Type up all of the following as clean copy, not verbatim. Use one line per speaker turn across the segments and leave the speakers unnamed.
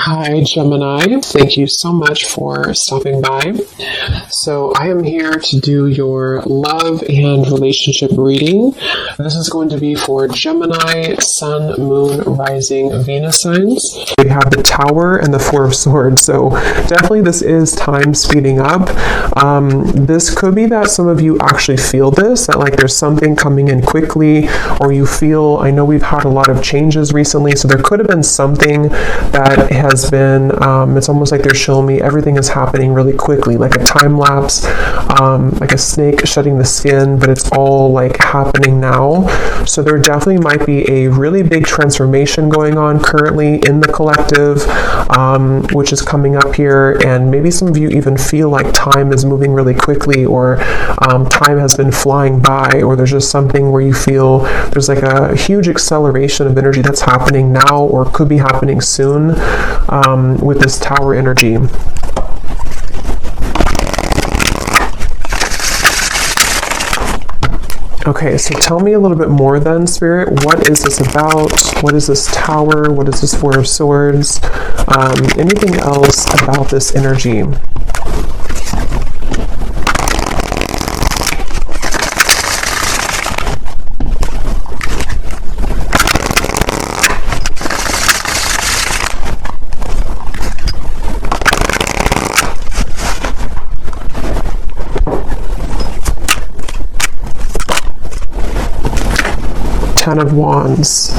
Hi, Gemini. Thank you so much for stopping by. So I am here to do your love and relationship reading. This is going to be for Gemini, Sun, Moon, Rising, Venus signs. We have the Tower and the Four of Swords. So definitely this is time speeding up. This could be that some of you actually feel this, that like there's something coming in quickly, or you feel, I know we've had a lot of changes recently, so there could have been something that has been, it's almost like they're showing me everything is happening really quickly, like a time lapse, like a snake shedding the skin, but it's all like happening now. So there definitely might be a really big transformation going on currently in the collective, which is coming up here, and maybe some of you even feel like time is moving really quickly, or time has been flying by, or there's just something where you feel there's like a huge acceleration of energy that's happening now or could be happening soon with this Tower energy. Okay, so tell me a little bit more then, Spirit. What is this about? What is this Tower? What is this Four of Swords? Anything else about this energy? Ten of Wands.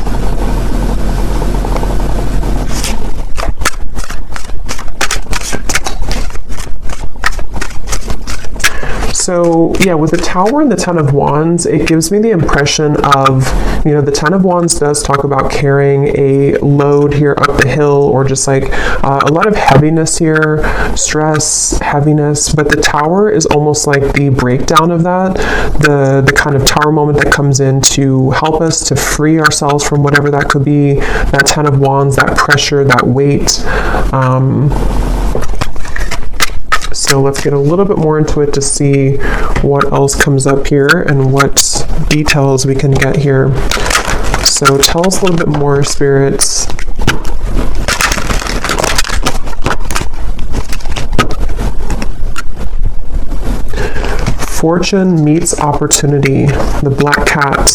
So yeah, with the Tower and the Ten of Wands, it gives me the impression of, you know, the Ten of Wands does talk about carrying a load here up the hill, or just like a lot of heaviness here, stress, heaviness, but the Tower is almost like the breakdown of that, the kind of Tower moment that comes in to help us to free ourselves from whatever that could be, that Ten of Wands, that pressure, that weight. So let's get a little bit more into it to see what else comes up here and what details we can get here. So tell us a little bit more, spirits. Fortune meets opportunity, the Black Cat.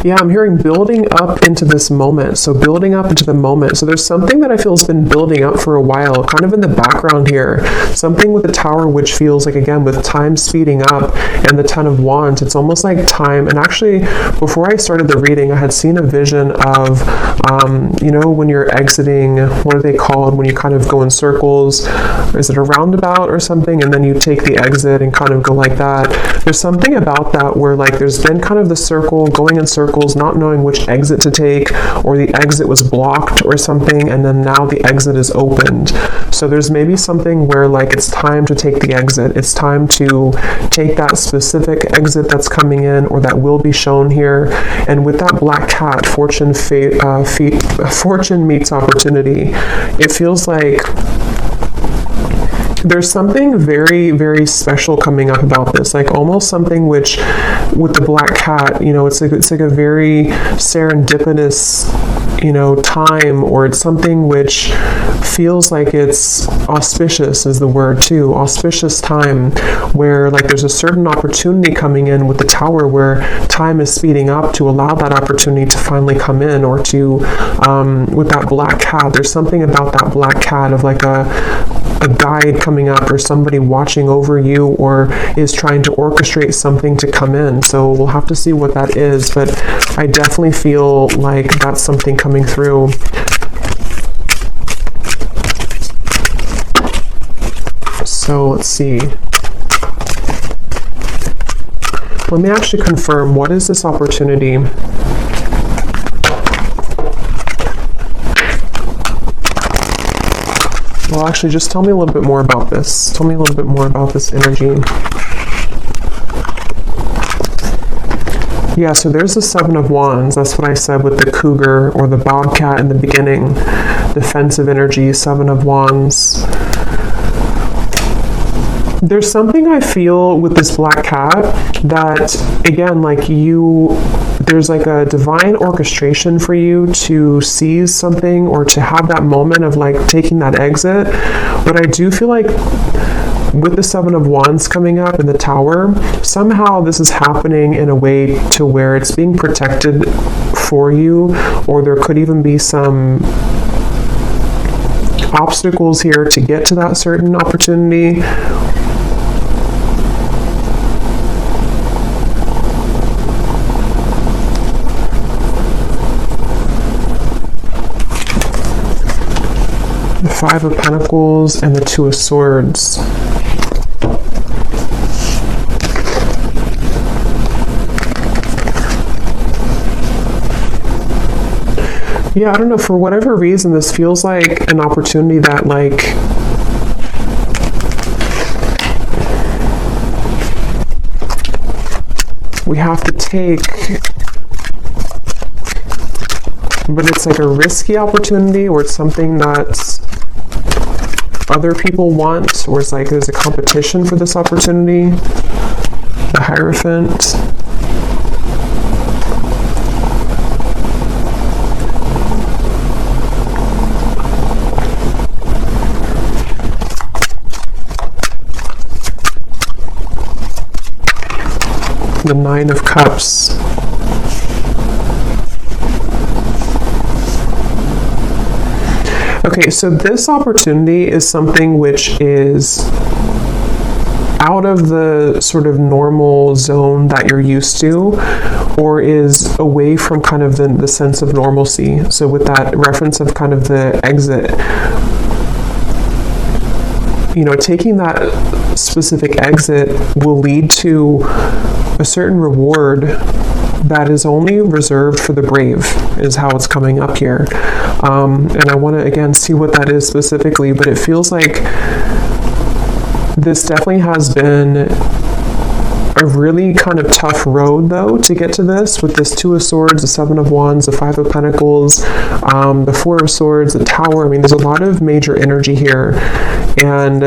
Yeah, I'm hearing building up into this moment. So building up into the moment. So there's something that I feel has been building up for a while, kind of in the background here. Something with the Tower, which feels like, again, with time speeding up, and the Ten of Wands, it's almost like time. And actually, before I started the reading, I had seen a vision of, you know, when you're exiting, what are they called? When you kind of go in circles, is it a roundabout or something? And then you take the exit and kind of go like that. There's something about that where like there's been kind of the circle, going in circles, not knowing which exit to take, or the exit was blocked or something, and then now the exit is opened. So there's maybe something where like it's time to take the exit. It's time to take that specific exit that's coming in, or that will be shown here. And with that Black Cat, fortune meets opportunity. It feels like there's something very, very special coming up about this, like almost something which, with the Black Cat, you know, it's like a very serendipitous, you know, time, or it's something which feels like it's auspicious is the word too, auspicious time, where like there's a certain opportunity coming in with the Tower, where time is speeding up to allow that opportunity to finally come in, or to, with that Black Cat, there's something about that Black Cat of like a guide coming up, or somebody watching over you, or is trying to orchestrate something to come in. So we'll have to see what that is, but I definitely feel like that's something coming through. So let's see. Let me actually confirm, what is this opportunity? Well, actually, just tell me a little bit more about this. Tell me a little bit more about this energy. Yeah, so there's the Seven of Wands. That's what I said with the cougar or the bobcat in the beginning. Defensive energy, Seven of Wands. There's something I feel with this black cat that, again, like there's like a divine orchestration for you to seize something or to have that moment of like taking that exit. But I do feel like with the Seven of Wands coming up in the Tower, somehow this is happening in a way to where it's being protected for you, or there could even be some obstacles here to get to that certain opportunity. The Five of Pentacles and the Two of Swords. Yeah, I don't know, for whatever reason, this feels like an opportunity that, like, we have to take, but it's like a risky opportunity, or it's something that other people want, or it's like there's a competition for this opportunity. The Hierophant. The Nine of Cups. Okay, so this opportunity is something which is out of the sort of normal zone that you're used to, or is away from kind of the sense of normalcy. So with that reference of kind of the exit, you know, taking that specific exit will lead to a certain reward that is only reserved for the brave, is how it's coming up here. And I want to, again, see what that is specifically, but it feels like this definitely has been a really kind of tough road, though, to get to this, with this Two of Swords, the Seven of Wands, the Five of Pentacles, the Four of Swords, the Tower. I mean, there's a lot of major energy here, and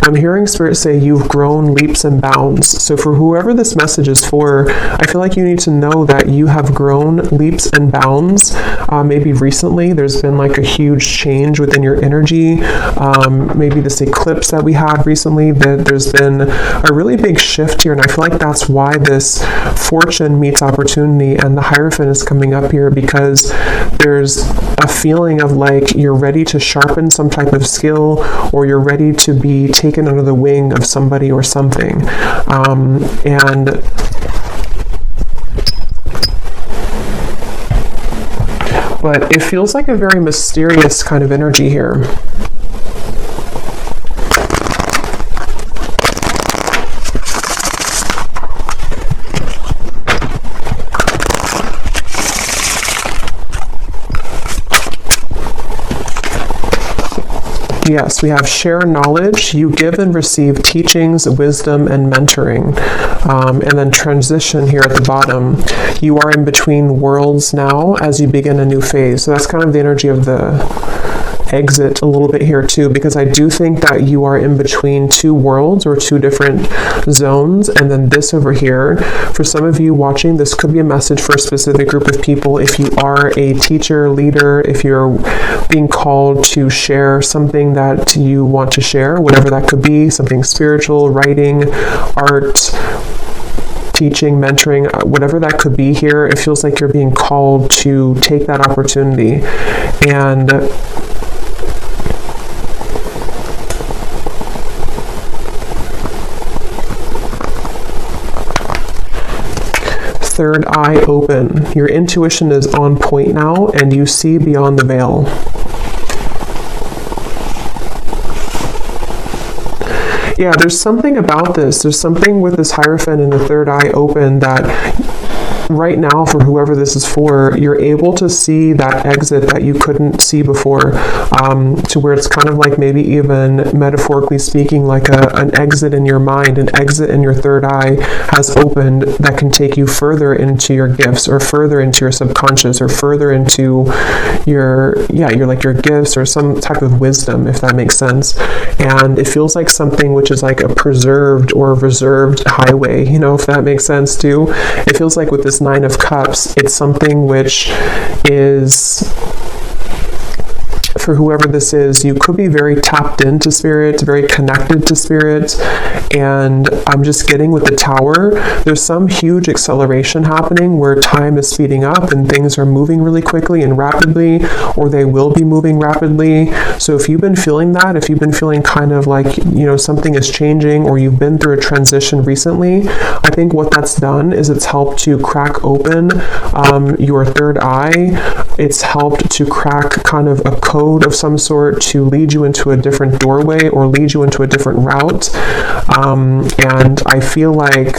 I'm hearing Spirit say you've grown leaps and bounds. So for whoever this message is for, I feel like you need to know that you have grown leaps and bounds. Maybe recently there's been like a huge change within your energy. Maybe this eclipse that we had recently, that there's been a really big shift here. And I feel like that's why this fortune meets opportunity and the Hierophant is coming up here, because there's a feeling of like you're ready to sharpen some type of skill, or you're ready to be taken under the wing of somebody or something. But it feels like a very mysterious kind of energy here. Yes, we have share knowledge. You give and receive teachings, wisdom, and mentoring. And then transition here at the bottom. You are in between worlds now as you begin a new phase. So that's kind of the energy of the exit a little bit here too, because I do think that you are in between two worlds or two different zones. And then this over here, for some of you watching, this could be a message for a specific group of people. If you are a teacher, leader, if you're being called to share something that you want to share, whatever that could be, something spiritual, writing, art, teaching, mentoring, whatever that could be here, it feels like you're being called to take that opportunity. And third eye open. Your intuition is on point now, and you see beyond the veil. Yeah, there's something about this. There's something with this Hierophant and the third eye open that right now, for whoever this is for, you're able to see that exit that you couldn't see before, to where it's kind of like maybe even metaphorically speaking, like an exit in your mind, an exit in your third eye has opened that can take you further into your gifts, or further into your subconscious, or further into your gifts, or some type of wisdom, if that makes sense. And it feels like something which is like a preserved or reserved highway, if that makes sense too. It feels like with this Nine of Cups, it's something which is, for whoever this is, you could be very tapped into spirit, very connected to spirit. And I'm just getting with the Tower, there's some huge acceleration happening where time is speeding up and things are moving really quickly and rapidly, or they will be moving rapidly. So if you've been feeling that, if you've been feeling kind of like, something is changing, or you've been through a transition recently, I think what that's done is it's helped to crack open your third eye. It's helped to crack kind of a code of some sort to lead you into a different doorway, or lead you into a different route. And I feel like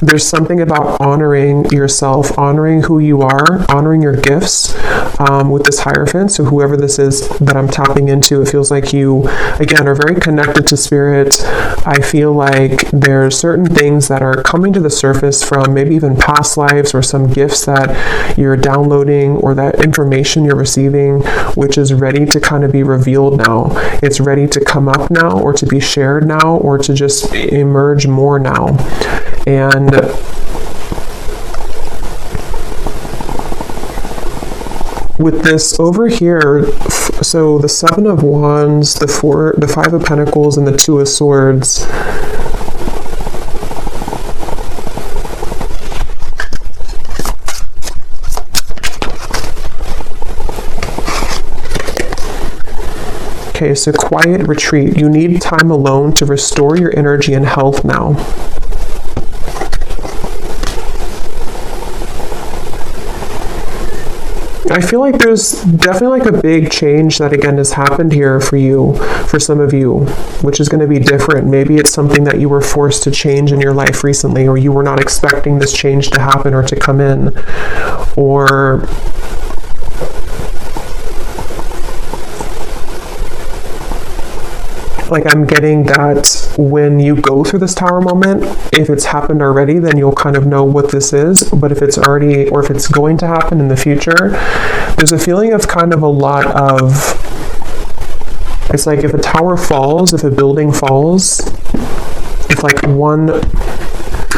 there's something about honoring yourself, honoring who you are, honoring your gifts, with this Hierophant. So whoever this is that I'm tapping into, it feels like you, again, are very connected to spirit. I feel like there's certain things that are coming to the surface from maybe even past lives, or some gifts that you're downloading, or that information you're receiving, which is ready to kind of be revealed now. It's ready to come up now, or to be shared now, or to just emerge more now. And with this over here, so the Seven of Wands, the Five of Pentacles, and the Two of Swords, okay, so quiet retreat. You need time alone to restore your energy and health now. I feel like there's definitely like a big change that again has happened here for you, for some of you, which is going to be different. Maybe it's something that you were forced to change in your life recently, or you were not expecting this change to happen or to come in, or like I'm getting that when you go through this Tower moment, if it's happened already, then you'll kind of know what this is. But if it's already, or if it's going to happen in the future, there's a feeling of kind of a lot of, it's like if a tower falls, if a building falls, if like one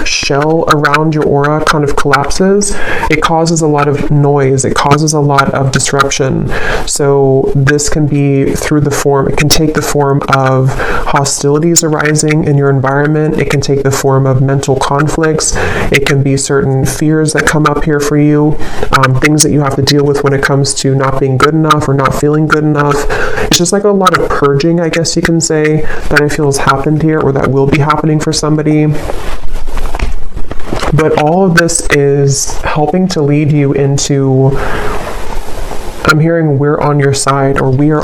shell around your aura kind of collapses, it causes a lot of noise, it causes a lot of disruption. So this can be through the form, it can take the form of hostilities arising in your environment, it can take the form of mental conflicts, it can be certain fears that come up here for you, things that you have to deal with when it comes to not being good enough or not feeling good enough. It's just like a lot of purging, I guess you can say, that I feel has happened here, or that will be happening for somebody. But all of this is helping to lead you into, I'm hearing we're on your side, or we are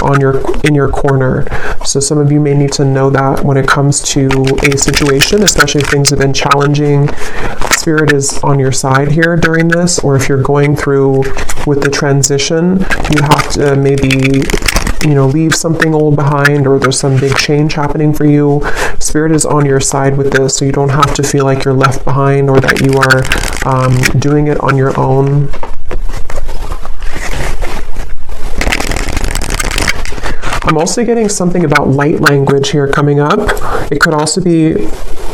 in your corner. So some of you may need to know that when it comes to a situation, especially if things have been challenging, Spirit is on your side here during this. Or if you're going through with the transition, you have to maybe leave something old behind, or there's some big change happening for you. Spirit is on your side with this, so you don't have to feel like you're left behind, or that you are doing it on your own. I'm also getting something about light language here coming up. It could also be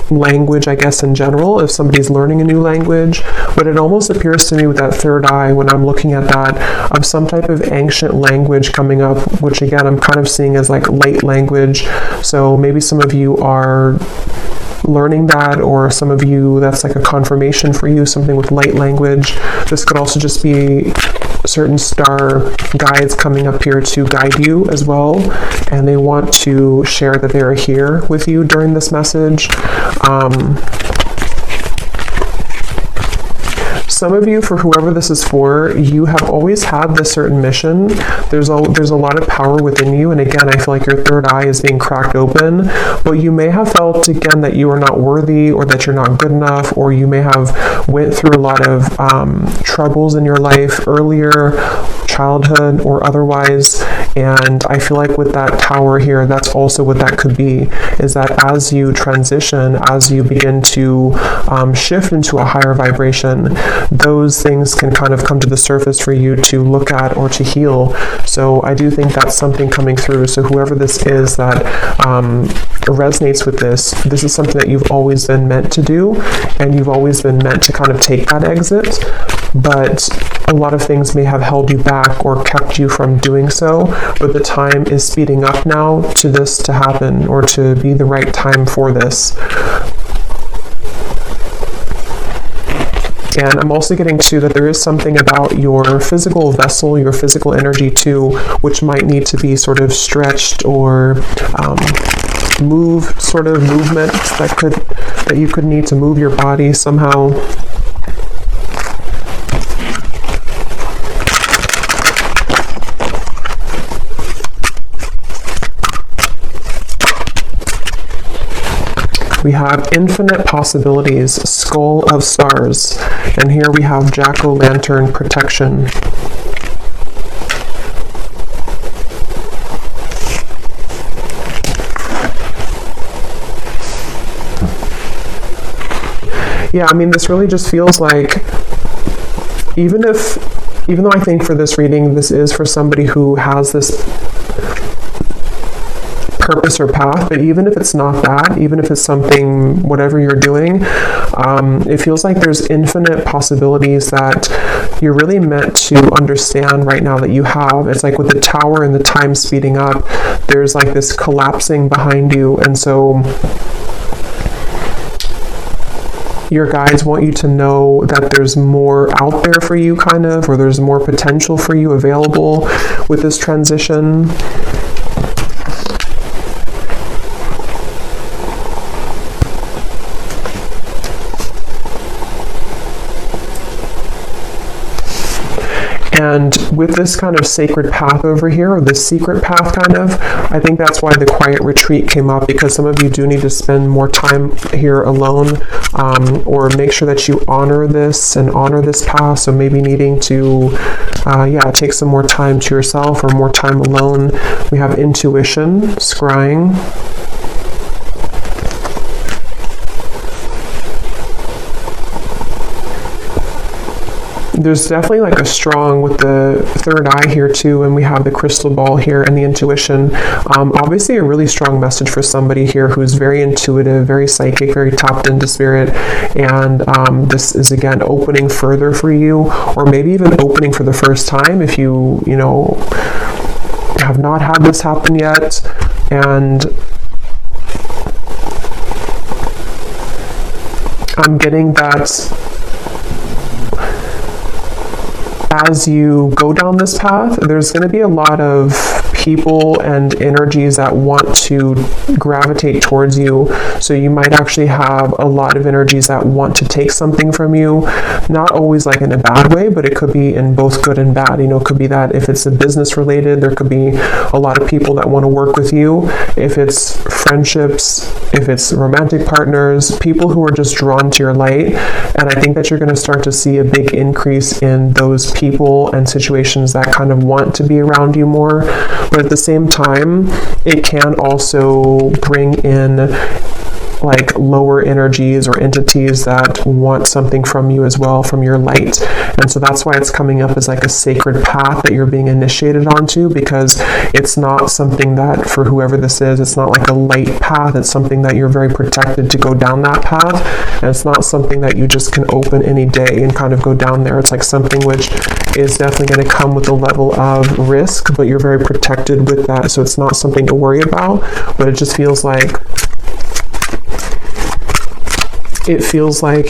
language, I guess, in general, if somebody's learning a new language, but it almost appears to me with that third eye, when I'm looking at that, of some type of ancient language coming up, which again, I'm kind of seeing as like light language. So maybe some of you are learning that, or some of you, that's like a confirmation for you, something with light language. This could also just be certain star guides coming up here to guide you as well, and they want to share that they're here with you during this message. Some of you, for whoever this is for, you have always had this certain mission. There's a lot of power within you, and again, I feel like your third eye is being cracked open, but you may have felt, again, that you are not worthy, or that you're not good enough, or you may have went through a lot of troubles in your life earlier, childhood or otherwise, and I feel like with that Tower here, that's also what that could be, is that as you transition, as you begin to shift into a higher vibration, those things can kind of come to the surface for you to look at or to heal. So I do think that's something coming through. So whoever this is that resonates with this is something that you've always been meant to do, and you've always been meant to kind of take that exit, but a lot of things may have held you back or kept you from doing so, but the time is speeding up now to this to happen, or to be the right time for this. And I'm also getting to that there is something about your physical vessel, your physical energy too, which might need to be sort of stretched or movement that you could need to move your body somehow. We have infinite possibilities, skull of stars, and here we have jack-o'-lantern protection. Yeah, I mean, this really just feels like, even though I think for this reading, this is for somebody who has this purpose or path, but even if it's not that, even if it's something, whatever you're doing, it feels like there's infinite possibilities that you're really meant to understand right now that you have. It's like with the Tower and the time speeding up, there's like this collapsing behind you, and so your guides want you to know that there's more out there for you, kind of, or there's more potential for you available with this transition. And with this kind of sacred path over here, or this secret path kind of, I think that's why the quiet retreat came up, because some of you do need to spend more time here alone, or make sure that you honor this and honor this path. So maybe needing to, take some more time to yourself or more time alone. We have intuition, scrying. There's definitely like a strong with the third eye here too, and we have the crystal ball here and the intuition. Obviously a really strong message for somebody here who's very intuitive, very psychic, very tapped into spirit, and this is again opening further for you, or maybe even opening for the first time if you have not had this happen yet. And I'm getting that as you go down this path, there's going to be a lot of people and energies that want to gravitate towards you. So you might actually have a lot of energies that want to take something from you, not always like in a bad way, but it could be in both good and bad. It could be that if it's a business related, there could be a lot of people that want to work with you. If it's friendships, if it's romantic partners, people who are just drawn to your light. And I think that you're going to start to see a big increase in those people and situations that kind of want to be around you more. But at the same time, it can also bring in like lower energies or entities that want something from you as well, from your light. And so that's why it's coming up as like a sacred path that you're being initiated onto, because it's not something that, for whoever this is, it's not like a light path. It's something that you're very protected to go down that path. And it's not something that you just can open any day and kind of go down there. It's like something which is definitely going to come with a level of risk, but you're very protected with that. So it's not something to worry about, but it just feels like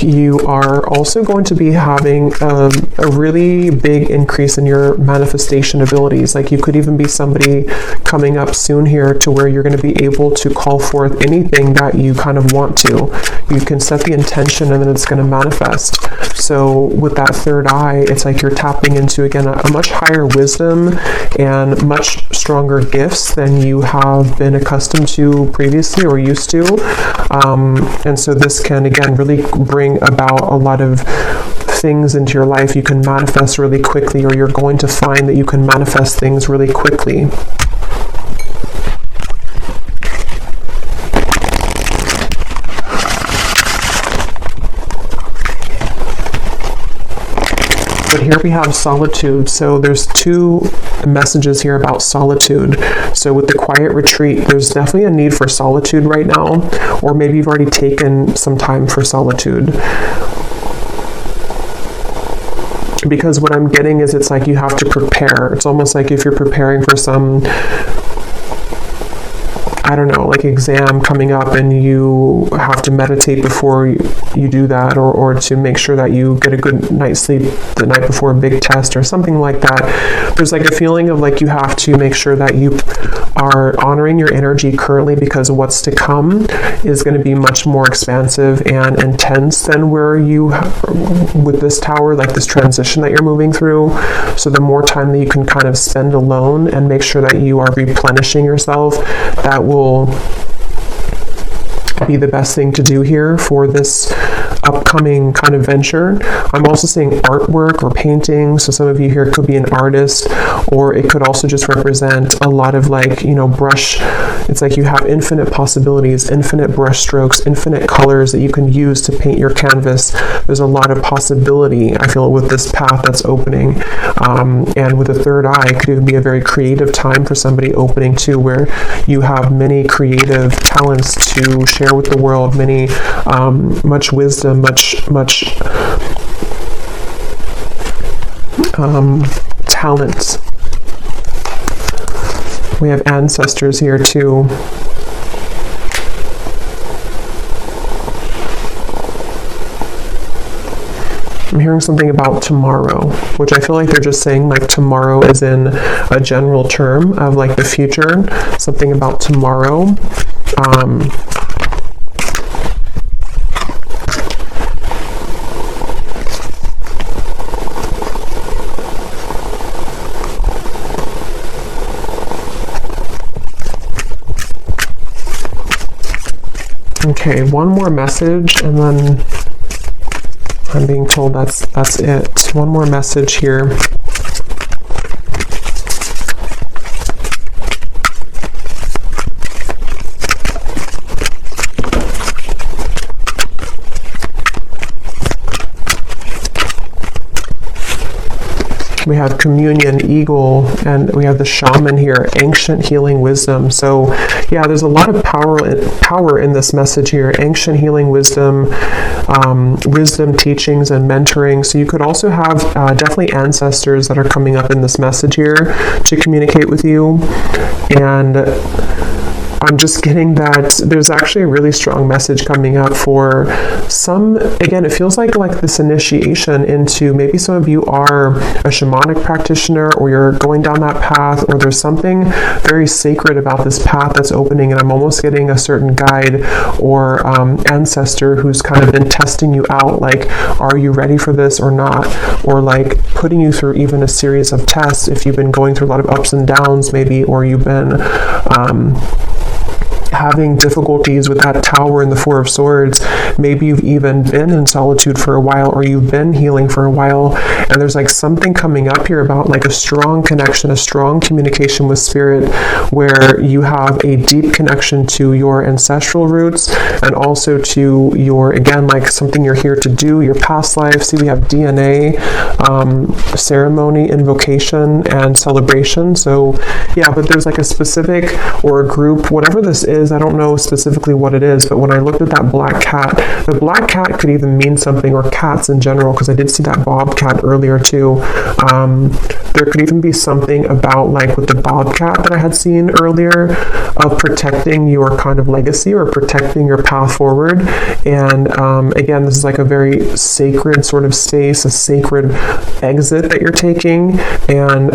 you are also going to be having a really big increase in your manifestation abilities. Like you could even be somebody coming up soon here to where you're going to be able to call forth anything that you kind of want to. You can set the intention and then it's going to manifest. So with that third eye, it's like you're tapping into, again, a much higher wisdom and much stronger gifts than you have been accustomed to previously or used to. And so this can, again, really bring about a lot of things into your life you can manifest really quickly, or you're going to find that you can manifest things really quickly. But here we have solitude. So there's two messages here about solitude. So with the quiet retreat, there's definitely a need for solitude right now, or maybe you've already taken some time for solitude. Because what I'm getting is it's like you have to prepare. It's almost like if you're preparing for some, I don't know, like exam coming up, and you have to meditate before you do that, or to make sure that you get a good night's sleep the night before a big test or something like that. There's like a feeling of like you have to make sure that you are honoring your energy currently, because what's to come is going to be much more expansive and intense than where you with this tower, like this transition that you're moving through. So the more time that you can kind of spend alone and make sure that you are replenishing yourself, that will be the best thing to do here for this upcoming kind of venture. I'm also seeing artwork or painting. So some of you here could be an artist, or it could also just represent a lot of like, you know, brush. It's like you have infinite possibilities, infinite brush strokes, infinite colors that you can use to paint your canvas. There's a lot of possibility, I feel, with this path that's opening. And with a third eye, it could even be a very creative time for somebody opening too, where you have many creative talents to share with the world, many, much wisdom, much talents. We have ancestors here too. I'm hearing something about tomorrow, which I feel like they're just saying like tomorrow is in a general term of like the future, something about tomorrow. Okay, one more message, and then I'm being told that's it. One more message here. We have communion, eagle, and we have the shaman here, ancient healing wisdom. So yeah, there's a lot of power in this message here. Ancient healing wisdom, wisdom teachings and mentoring. So you could also have definitely ancestors that are coming up in this message here to communicate with you. And I'm just getting that there's actually a really strong message coming up for some. Again, it feels like this initiation into, maybe some of you are a shamanic practitioner, or you're going down that path, or there's something very sacred about this path that's opening, and I'm almost getting a certain guide or ancestor who's kind of been testing you out, like, are you ready for this or not? Or like putting you through even a series of tests if you've been going through a lot of ups and downs maybe, or you've been having difficulties with that tower and the Four of Swords. Maybe you've even been in solitude for a while, or you've been healing for a while, and there's like something coming up here about like a strong connection, a strong communication with spirit, where you have a deep connection to your ancestral roots, and also to your, again, like something you're here to do, your past life. See, we have DNA, ceremony, invocation, and celebration. So yeah, but there's like a specific, or a group, whatever this is, I don't know specifically what it is, but when I looked at that black cat, the black cat could even mean something, or cats in general, because I did see that bobcat earlier too. There could even be something about, like with the bobcat that I had seen earlier, of protecting your kind of legacy, or protecting your path forward. And again, this is like a very sacred sort of space, a sacred exit that you're taking. And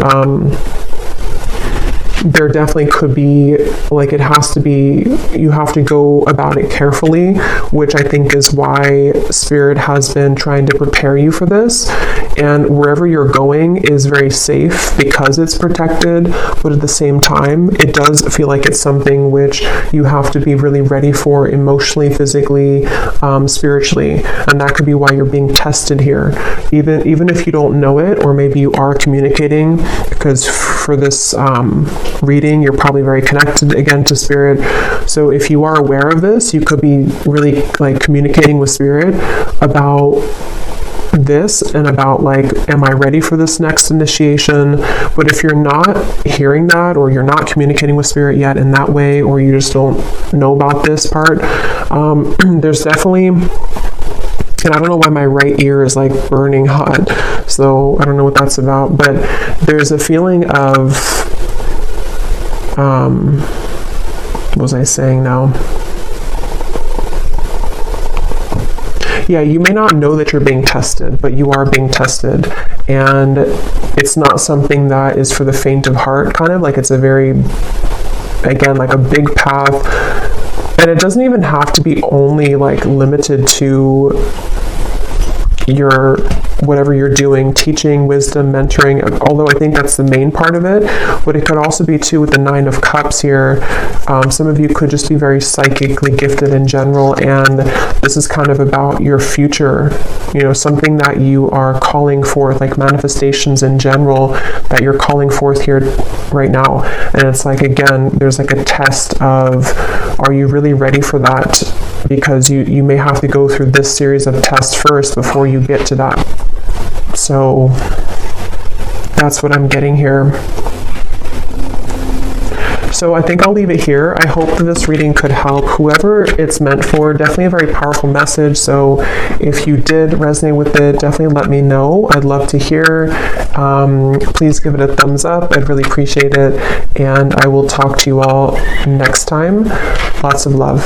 there definitely could be, like, it has to be, you have to go about it carefully, which I think is why Spirit has been trying to prepare you for this. And wherever you're going is very safe because it's protected, but at the same time, it does feel like it's something which you have to be really ready for emotionally, physically, spiritually. And that could be why you're being tested here. Even if you don't know it, or maybe you are communicating, because for this reading, you're probably very connected again to Spirit. So if you are aware of this, you could be really like communicating with Spirit about this and about, like, am I ready for this next initiation? But if you're not hearing that, or you're not communicating with Spirit yet in that way, or you just don't know about this part, there's definitely, and I don't know why my right ear is like burning hot, so I don't know what that's about, but there's a feeling of, what was I saying now? Yeah, you may not know that you're being tested, but you are being tested. And it's not something that is for the faint of heart, kind of like it's a very, again, like a big path. And it doesn't even have to be only like limited to your whatever you're doing, teaching, wisdom, mentoring, although I think that's the main part of it. But it could also be too with the Nine of Cups here. Some of you could just be very psychically gifted in general, and this is kind of about your future, something that you are calling forth, like manifestations in general that you're calling forth here right now. And it's like, again, there's like a test of, are you really ready for that? Because you may have to go through this series of tests first before you get to that. So that's what I'm getting here. So I think I'll leave it here. I hope that this reading could help whoever it's meant for. Definitely a very powerful message. So if you did resonate with it, definitely let me know. I'd love to hear. Please give it a thumbs up. I'd really appreciate it. And I will talk to you all next time. Lots of love.